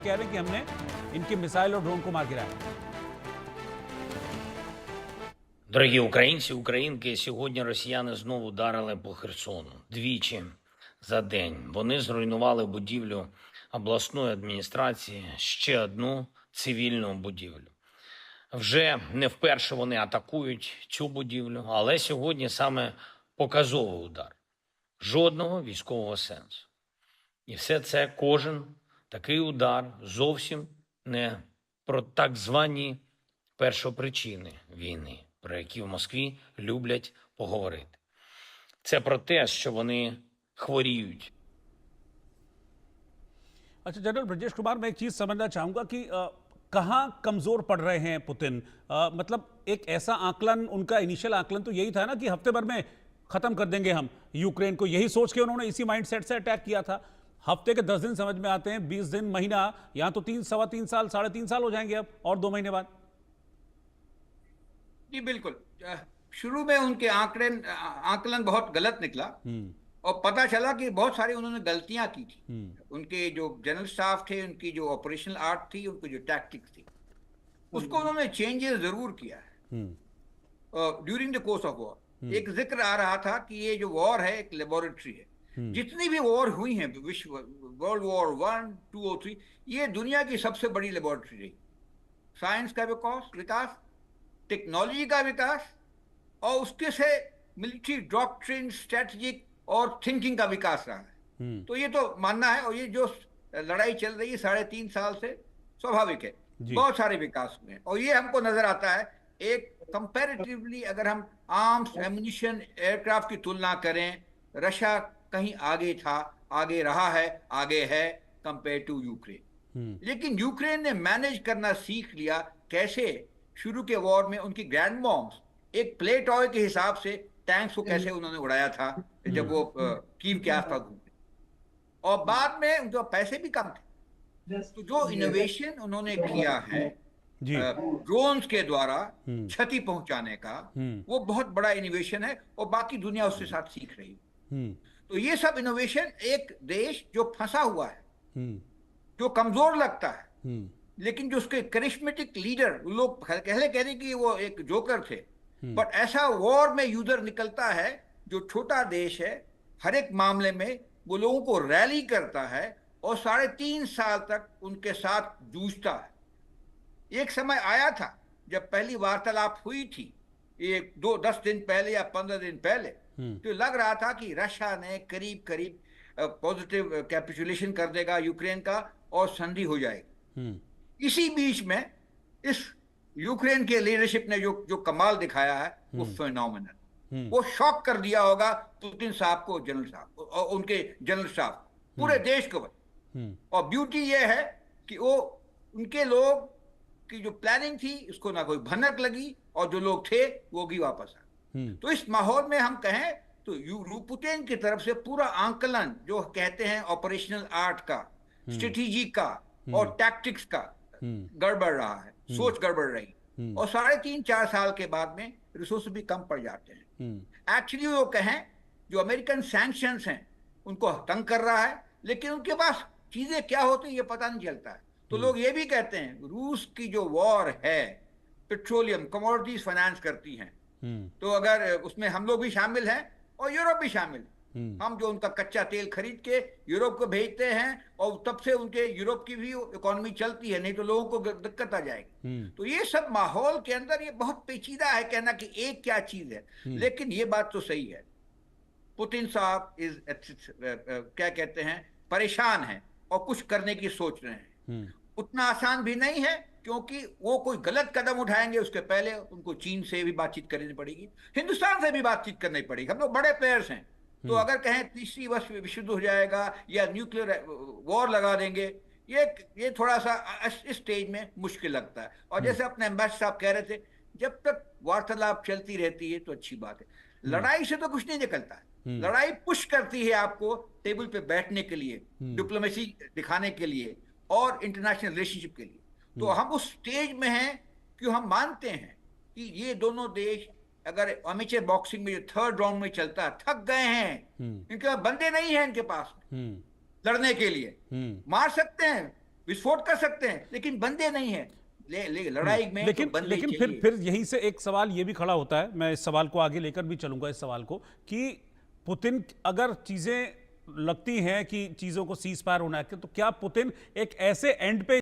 कह रहे हैं कि हमने इनके मिसाइल और ड्रोन को मार गिराया। Дорогі українці, українки, сьогодні росіяни знову ударили по Херсону. Двічі за день. Вони зруйнували будівлю обласної адміністрації, ще одну цивільну будівлю. Вже не вперше вони атакують цю будівлю, але сьогодні саме показовий удар. Жодного військового сенсу. І все це, кожен такий удар зовсім не про так звані першопричини війни, про які в Москві люблять поговорити. Це про те, що вони хворіють. अच्छा जनरल ब्रजेश कुमार, मैं एक चीज समझना चाहूंगा कि कहाँ कमजोर पड़ रहे हैं पुतिन। मतलब एक ऐसा आकलन, उनका इनिशियल आकलन तो यही था ना कि हफ्ते भर में खत्म कर देंगे हम यूक्रेन को। यही सोच के उन्होंने इसी माइंडसेट से अटैक किया था। हफ्ते के 10 दिन समझ में आते हैं, 20 दिन, महीना, यहां तो 3 साल 3.5 साल हो जाएंगे अब, और 2 महीने बाद। जी बिल्कुल। शुरू में उनके आकलन बहुत गलत निकला और पता चला कि बहुत सारी उन्होंने गलतियां की थी। उनके जो जनरल स्टाफ थे, उनकी जो ऑपरेशनल आर्ट थी, उनकी जो टैक्टिक्स थी, उसको उन्होंने चेंजेस जरूर किया है during the course of war. एक जिक्र आ रहा था कि ये जो वॉर है एक लेबोरेटरी है। जितनी भी वॉर हुई हैं, विश्व वर्ल्ड वॉर 1, 2 और 3, ये दुनिया की सबसे बड़ी लेबोरेटरी रही। साइंस का विकास, टेक्नोलॉजी का विकास और उसके से मिलिट्री डॉक्ट्रिन, स्ट्रेटजिक और थिंकिंग का विकास रहा है। तो ये तो मानना है। और ये जो लड़ाई चल रही है 3.5 साल से, स्वाभाविक है, बहुत सारे विकास हुए हैं। और ये हमको नजर आता है, एक कंपैरेटिवली अगर हम आर्म्स, एमुनिशन, एयरक्राफ्ट की तुलना करें, रशिया कहीं आगे था, आगे रहा है, आगे है कंपेयर टू यूक्रेन। लेकिन यूक्रेन ने मैनेज करना सीख लिया कैसे। शुरू के वॉर में उनकी ग्रैंड बॉम्ब्स एक प्ले टॉय के हिसाब से टैंक्स को कैसे उन्होंने उड़ाया था जब वो कीव के आसपास घूमते, और बाद में उनके पैसे भी कम थे। तो जो इनोवेशन उन्होंने किया है ड्रोन्स के द्वारा क्षति पहुंचाने का, वो बहुत बड़ा इनोवेशन है और बाकी दुनिया उसके साथ सीख रही है। तो ये सब इनोवेशन, एक देश जो फंसा हुआ है, जो कमजोर लगता है, लेकिन जो उसके करिश्मेटिक लीडर, लोग पहले कह रहे कि वो एक जोकर थे, बट ऐसा वॉर में यूजर निकलता है जो छोटा देश है, हर एक मामले में वो लोगों को रैली करता है और 3.5 साल तक उनके साथ जूझता है। एक समय आया था जब पहली वार्तालाप हुई थी, ये 10 दिन पहले या 15 दिन पहले, तो लग रहा था कि रशिया ने करीब करीब पॉजिटिव कैपिटुलेशन कर देगा यूक्रेन का और संधि हो जाएगी। इसी बीच में इस यूक्रेन के लीडरशिप ने जो कमाल दिखाया है, वो फिनोमिनल, वो शॉक कर दिया होगा पुतिन साहब को, जनरल साहब और उनके जनरल स्टाफ, पूरे देश को। और ब्यूटी ये है कि वो उनके लोग की जो प्लानिंग थी उसको ना कोई भनक लगी और जो लोग थे वो भी वापस आए। तो इस माहौल में हम कहें तो पुतिन की तरफ से पूरा आंकलन, जो कहते हैं ऑपरेशनल आर्ट का, स्ट्रेटेजी का और टैक्टिक्स का, गड़बड़ रहा है, सोच गड़बड़ रही। और 3.5-4 साल के बाद में रिसोर्स भी कम पड़ जाते हैं। एक्चुअली वो कहें जो अमेरिकन सैंक्शंस हैं उनको तंग कर रहा है, लेकिन उनके पास चीजें क्या होती है ये पता नहीं चलता है। तो लोग ये भी कहते हैं रूस की जो वॉर है, पेट्रोलियम, कमोडिटीज फाइनेंस करती हैं, तो अगर उसमें हम लोग भी शामिल हैं और यूरोप भी शामिल, हम जो उनका कच्चा तेल खरीद के यूरोप को भेजते हैं और तब से उनके यूरोप की भी इकोनॉमी चलती है, नहीं तो लोगों को दिक्कत आ जाएगी। तो ये सब माहौल के अंदर ये बहुत पेचीदा है कहना कि एक क्या चीज है। लेकिन ये बात तो सही है, पुतिन साहब क्या कहते हैं, परेशान है और कुछ करने की सोच रहे हैं। उतना आसान भी नहीं है, क्योंकि वो कोई गलत कदम उठाएंगे उसके पहले उनको चीन से भी बातचीत करनी पड़ेगी, हिंदुस्तान से भी बातचीत करनी पड़ेगी। हम लोग बड़े प्लेयर्स हैं, तो अगर कहें तीसरी विश्व युद्ध हो जाएगा या न्यूक्लियर वॉर लगा देंगे, ये थोड़ा सा इस स्टेज में मुश्किल लगता है। और जैसे अपने एम्बेसडर साहब कह रहे थे, जब तक वार्तालाप चलती रहती है तो अच्छी बात है। लड़ाई से तो कुछ नहीं निकलता है, लड़ाई पुश करती है आपको टेबल पे बैठने के लिए, डिप्लोमेसी दिखाने के लिए और इंटरनेशनल रिलेशनशिप के लिए। तो हम उस स्टेज में हैं कि हम मानते हैं कि ये दोनों देश अगर अमेचर बॉक्सिंग में जो 3rd राउंड में चलता है, थक गए हैं, इनके बंदे नहीं हैं इनके पास लड़ने के लिए। मार सकते हैं विस्फोट कर सकते हैं लेकिन बंदे नहीं है। लड़ाई में लेकिन तो बंदे लेकिन चाहिए। फिर यहीं से एक सवाल ये भी खड़ा होता है, मैं इस सवाल को आगे लेकर भी चलूंगा, इस सवाल को, कि पुतिन अगर चीजें लगती हैं कि चीजों को सीज फायर होना है, तो क्या पुतिन एक ऐसे एंड पे